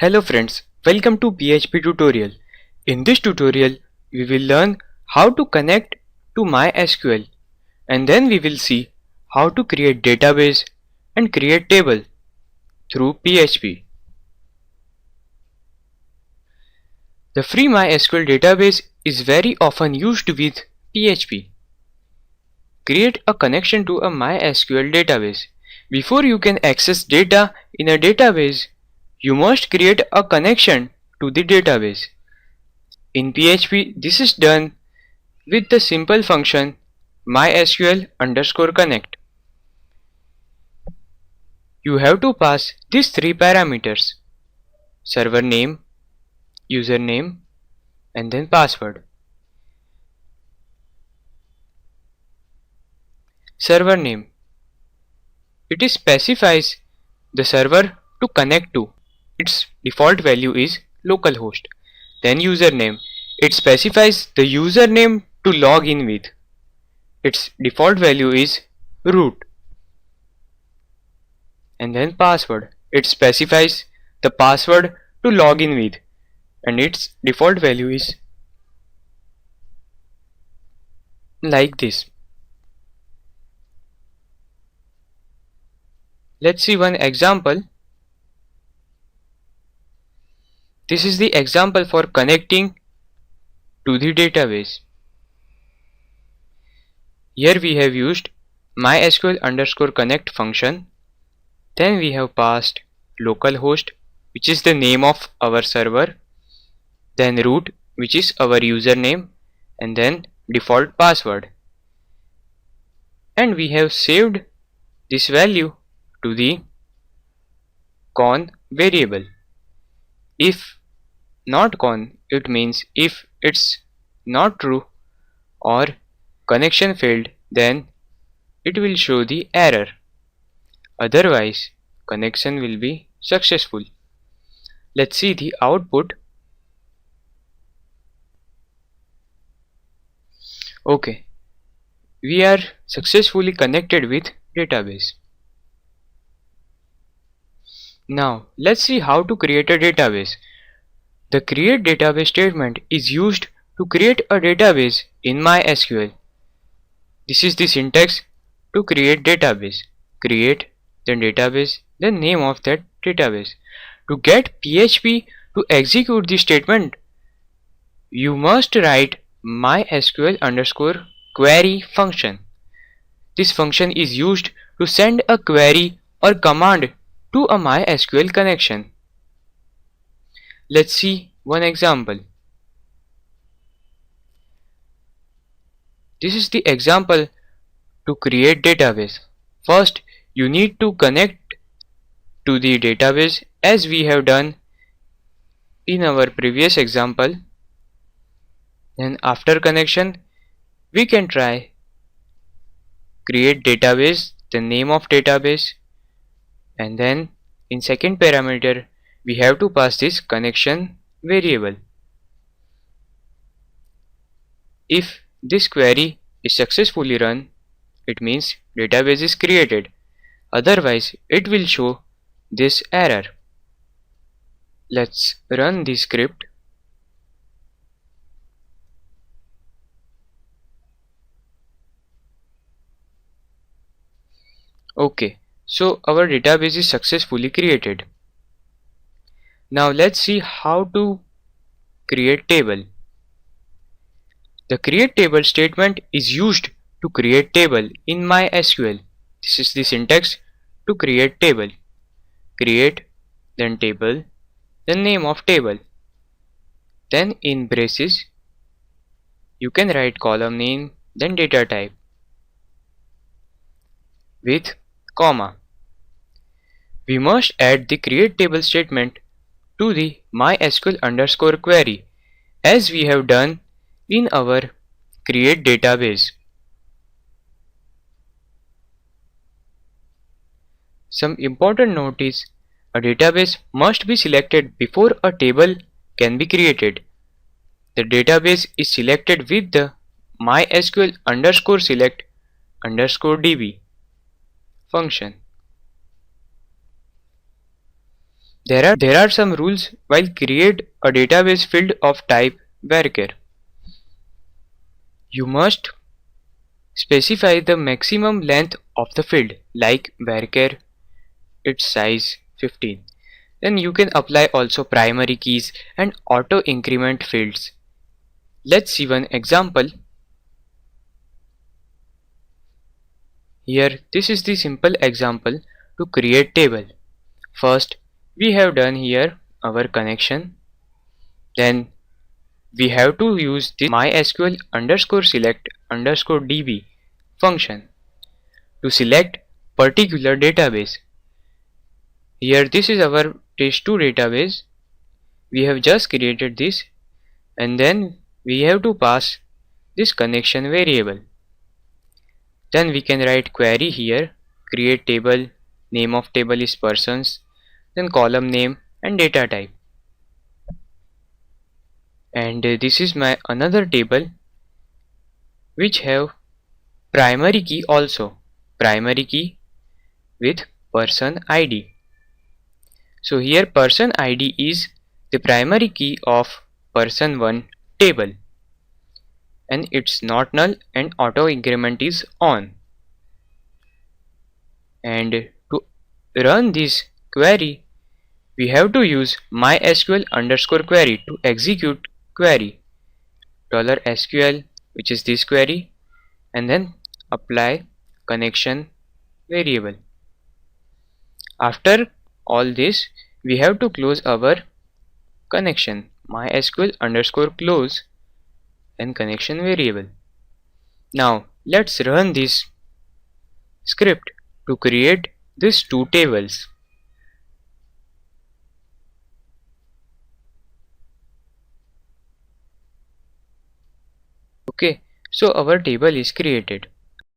Hello friends, welcome to PHP tutorial. In this tutorial, we will learn how to connect to MySQL and then we will see how to create database and create table through PHP. The free MySQL database is very often used with PHP. Create a connection to a MySQL database. Before you can access data in a database, you must create a connection to the database. In PHP, this is done with the simple function mysql_connect. You have to pass these three parameters: server name, username, and then password. Server name. It specifies the server to connect to. Its default value is localhost. Then username. It specifies the username to log in with. Its default value is root. And then password. It specifies the password to log in with, and its default value is like this. Let's see one example. This is the example for connecting to the database. Here we have used mysql_connect function. Then we have passed localhost, which is the name of our server, then root, which is our username, and then default password. And we have saved this value to the con variable. If not con, it means if it's not true or connection failed, then it will show the error. Otherwise, connection will be successful. Let's see the output. Okay, we are successfully connected with database. Now let's see how to create a database. The create database statement is used to create a database in MySQL. This is the syntax to create database. Create, then database, then name of that database. To get PHP to execute this statement, you must write mysql_query function. This function is used to send a query or command to a MySQL connection. Let's see one example. This is the example to create database. First, you need to connect to the database as we have done in our previous example. Then after connection, we can try create database, the name of database, and then in second parameter we have to pass this connection variable. If this query is successfully run, it means database is created. Otherwise, it will show this error. Let's run the script. Okay, so our database is successfully created. Now let's see how to create table. The create table statement is used to create table in MySQL. This is the syntax to create table. Create, then table, then name of table. Then in braces, you can write column name, then data type with comma. We must add the create table statement to the mysql_query as we have done in our create database. Some important note is a database must be selected before a table can be created. The database is selected with the mysql_select_db function. There are some rules while create a database field of type varchar. You must specify the maximum length of the field, like varchar its size 15. Then you can apply also primary keys and auto increment fields. Let's see one example. Here this is the simple example to create table. First we have done here our connection. Then we have to use the mysql underscore select underscore db function to select particular database. Here this is our test2 database. We have just created this, and then we have to pass this connection variable. Then we can write query here, create table, name of table is persons, then column name and data type. And this is my another table which have primary key also, primary key with person ID. So here person ID is the primary key of person1 table, and it's not null and auto increment is on. And to run this query we have to use mysql underscore query to execute query $sql, which is this query, and then apply connection variable. After all this we have to close our connection mysql underscore close and connection variable. Now let's run this script to create these two tables. Okay, so our table is created.